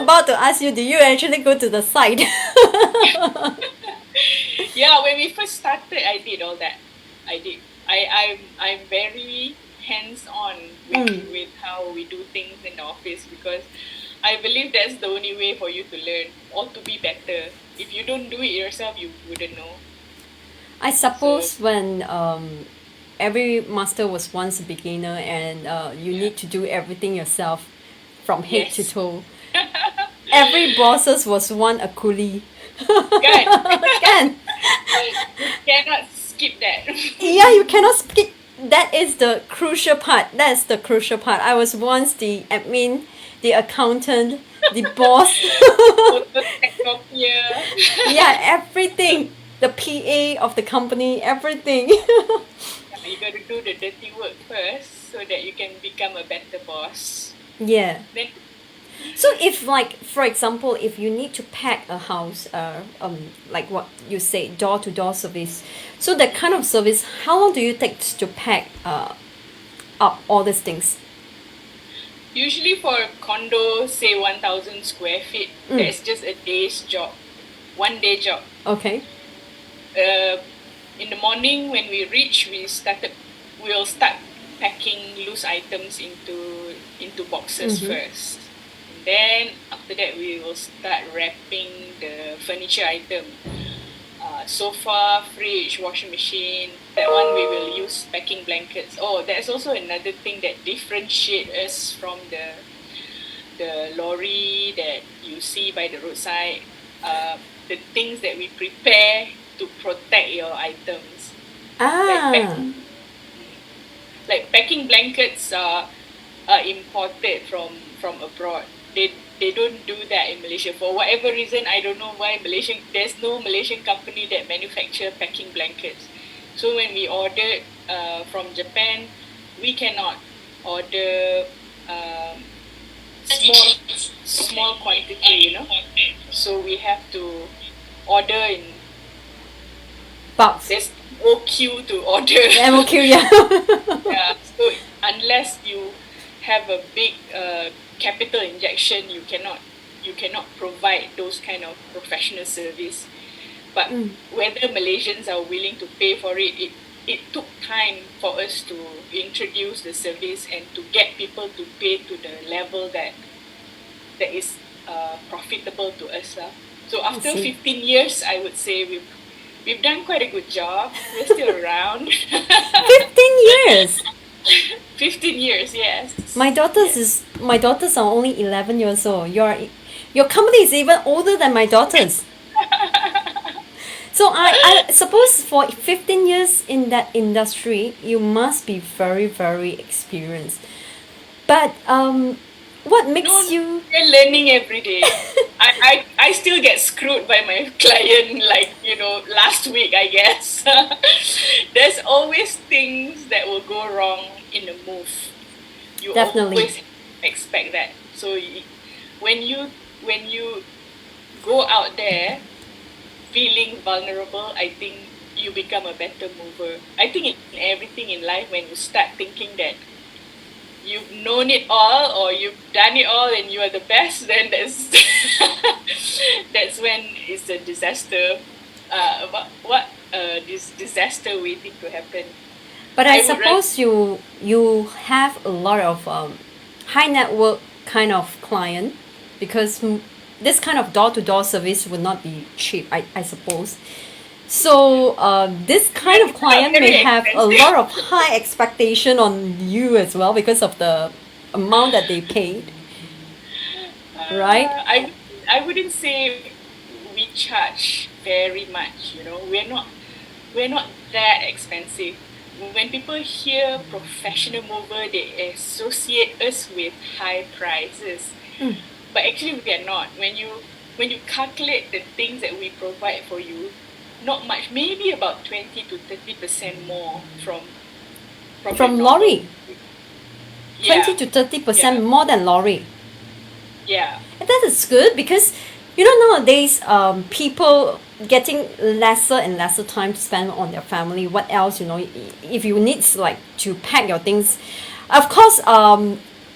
about to ask you, do you actually go to the site? Yeah, when we first started, I did all that. I did. I'm very hands-on with how we do things in the office because I believe that's the only way for you to learn or to be better. If you don't do it yourself, you wouldn't know. I So suppose when every master was once a beginner and you yeah, need to do everything yourself from head to yes, toe. Every bosses was one a coolie. good. Can. You cannot skip that. Yeah, you cannot skip. That is the crucial part. That's the crucial part. I was once the admin, the accountant, the boss. Photocopier. Yeah, everything. The PA of the company, everything. Yeah, you got to do the dirty work first so that you can become a better boss. Yeah. Then So if like for example, if you need to pack a house, like what you say, door to door service. So that kind of service, how long do you take to pack up all these things? usually for a condo, say 1,000 square feet, that's just a day's job, 1 day job. Okay. Uh, in the morning when we reach, we'll start packing loose items into boxes first. And then after that, we will start wrapping the furniture item. Sofa, fridge, washing machine. That one we will use packing blankets. Oh, that's also another thing that differentiates us from the lorry that you see by the roadside. The things that we prepare to protect your items, like Ah, packing blankets are imported from abroad. They don't do that in Malaysia for whatever reason. I don't know why there's no Malaysian company that manufacture packing blankets. So when we ordered from Japan, we cannot order um, small small quantity. So we have to order in box. there's OQ to order. MOQ, yeah. Yeah. So unless you have a big capital injection, you cannot provide those kind of professional service. But whether Malaysians are willing to pay for it, it took time for us to introduce the service and to get people to pay to the level that is profitable to us. So I after see. 15 years, I would say we've done quite a good job. We're still around. 15 years. 15 years, yes. My Yes. daughters are only 11 years old. Your company is even older than my daughters. So I suppose for 15 years in that industry, you must be very, very experienced. But what makes No, you we're learning every day. I still get screwed by my client, like, last week, I guess. There's always things that will go wrong in a move. You definitely? always expect that. So when you go out there feeling vulnerable, I think you become a better mover. I think in everything in life, when you start thinking that you've known it all or you've done it all and you are the best, then that's that's when it's a disaster. This disaster waiting to happen. But I I would rather suppose you have a lot of high network kind of client because this kind of door to door service would not be cheap. I suppose. So this kind of client may very have a expensive. lot of high expectation on you as well because of the amount that they paid, right? I wouldn't say we charge very much. We're not that expensive. When people hear professional mover, they associate us with high prices. But actually, we are not. When you calculate the things that we provide for you, not much, maybe about 20 to 30% more from the From normal. lorry, 20 Yeah, to 30 yeah, percent more than lorry. yeah. And that is good because nowadays people getting lesser and lesser time to spend on their family. What else, if you need like to pack your things, of course,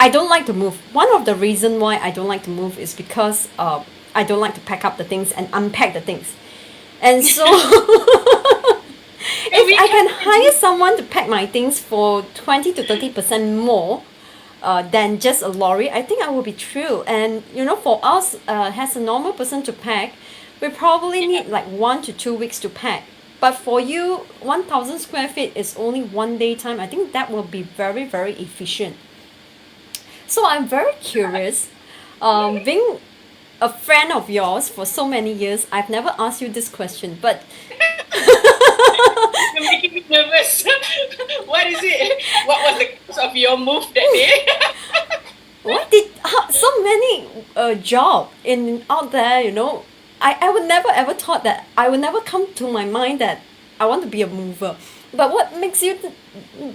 I don't like to move. One of the reason why I don't like to move is because I don't like to pack up the things and unpack the things. And so And if we I can can hire someone to pack my things for 20 to 30% more than just a lorry, I think I will be thrilled. And for us, as a normal person to pack, we probably yeah. need like 1 to 2 weeks to pack. But for you, 1,000 square feet is only 1 day time. I think that will be very, very efficient. So I'm very curious. Being a friend of yours for so many years, I've never asked you this question, but You're making me nervous. What is it? What was the cause of your move that day? why did so many job in out there? I would never ever thought that I would never come to my mind that I want to be a mover. But what makes you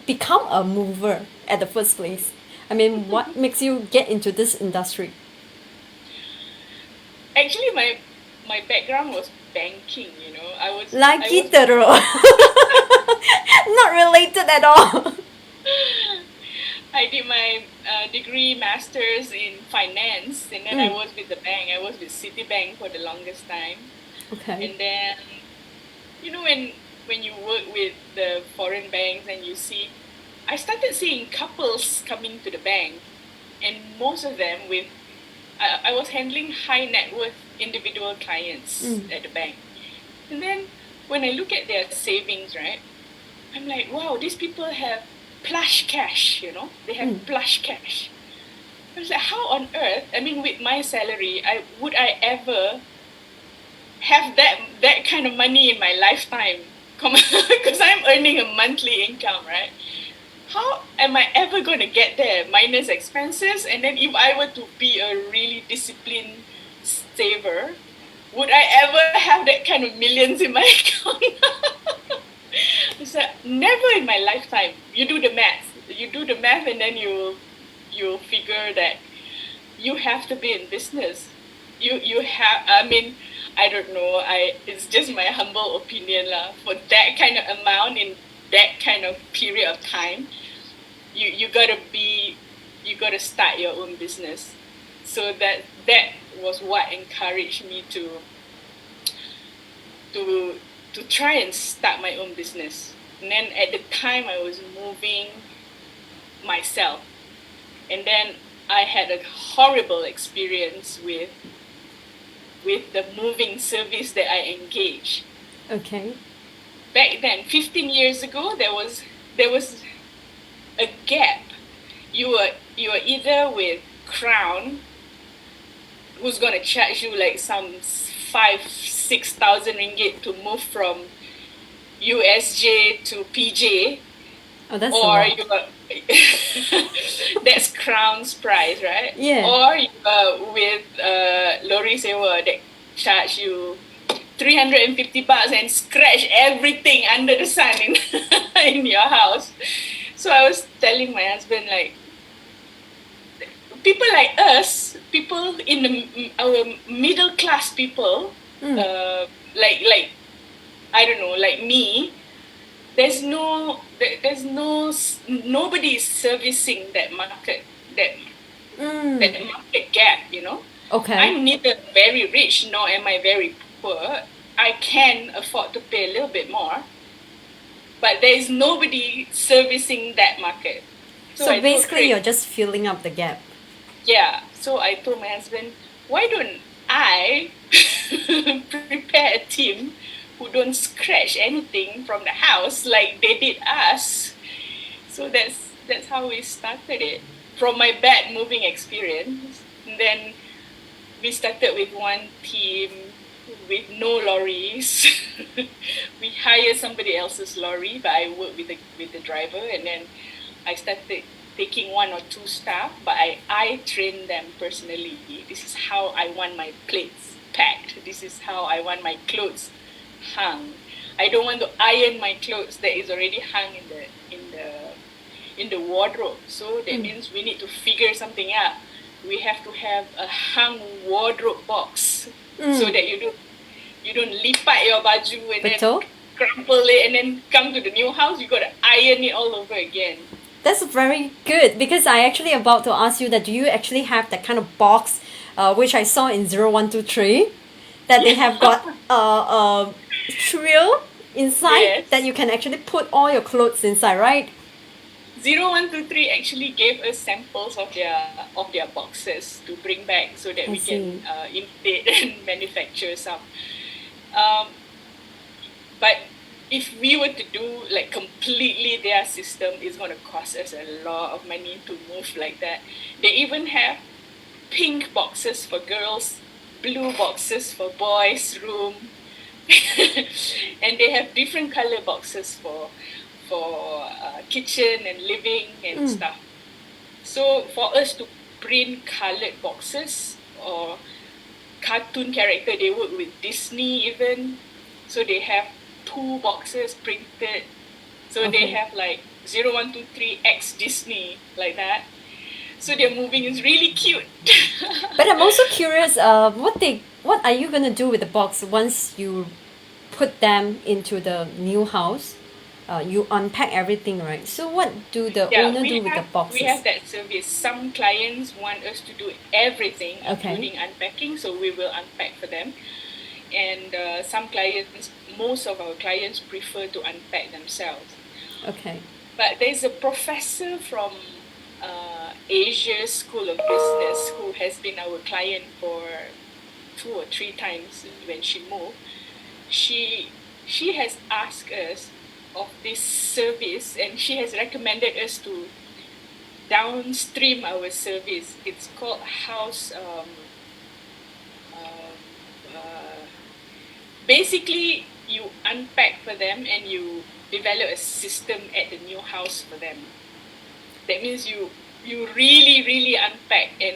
become a mover at the first place? I mean, what makes you get into this industry? Actually, my background was banking. I Lagi was teruk. Not related at all. I did my degree masters in finance, and then I Mm, was with the bank. I was with Citibank for the longest time, okay. and then when you work with the foreign banks and you see, I started seeing couples coming to the bank, and most of them with I was handling high net worth individual clients Mm, at the bank, and then when I look at their savings, right, I'm like, wow, these people have plush cash, they have mm. plush cash. I was like, how on earth? I mean, with my salary, I ever have that kind of money in my lifetime? Because I'm earning a monthly income, right? How am I ever going to get there minus expenses? And then if I were to be a really disciplined saver, would I ever have that kind of millions in my account? It's like never in my lifetime. You do the math. You do the math, and then you figure that you have to be in business. You have. I mean, I don't know. It's just my humble opinion lah. For that kind of amount in that kind of period of time, you gotta start your own business. So that was what encouraged me to to try and start my own business. And then at the time I was moving myself, and then I had a horrible experience with the moving service that I engaged. Okay. Back then, 15 years ago, there was a gap. You were either with Crown, who's gonna charge you like some 5,000-6,000 ringgit to move from USJ to PJ, Oh, that's a or lot. you are that's Crown's price, right? Yeah. Or you are with Lorry Sewa that charge you 350 bucks and scratch everything under the sun in in your house. So I was telling my husband, like, people like us, people in our middle class people, Mm, like I don't know, like me, nobody is servicing that market, that mm. that market gap. Okay. I'm neither very rich nor am I very poor. I can afford to pay a little bit more, but there is nobody servicing that market. So So I told basically, Craig, you're just filling up the gap. yeah. So I told my husband, why don't I prepare a team who don't scratch anything from the house like they did us? So that's how we started it. From my bad moving experience, and then we started with one team with no lorries. We hired somebody else's lorry, but I worked with the driver, and then I started taking one or two staff, but I trained them personally. This is how I want my plates packed. This is how I want my clothes hung. I don't want to iron my clothes that is already hung in the wardrobe. So that Mm, means we need to figure something out. We have to have a hung wardrobe box so mm. that you don't lipat your baju and then Betul? crumple it and then come to the new house. You got to iron it all over again. That's very good because I actually about to ask you that do you actually have that kind of box, which I saw in 0123, that they have got a trio inside that Yes. you can actually put all your clothes inside, right? 0123 actually gave us samples of their boxes to bring back so that I we can see. imitate and manufacture some. Um, but if we were to do like completely their system, it's going to cost us a lot of money to move like that. They even have pink boxes for girls, blue boxes for boys' room, and they have different color boxes for kitchen and living and stuff. So for us to print colored boxes or cartoon character, they work with Disney even. So they have two boxes printed. So they Okay. have like 0123 X Disney like that. So their moving is really cute. But I'm also curious, what are you gonna do with the box once you put them into the new house? You unpack everything, right? So what do the Yeah, owner do with the we boxes? have that service. Some clients want us to do everything, Okay. including unpacking, so we will unpack for them. And some clients, most of our clients prefer to unpack themselves. Okay. But there's a professor from Asia School of Business who has been our client for 2 or 3 times when she moved. She she has asked us of this service and she has recommended us to downstream our service. It's called house. Uh, Basically, you unpack for them and you develop a system at the new house for them. That means you really unpack and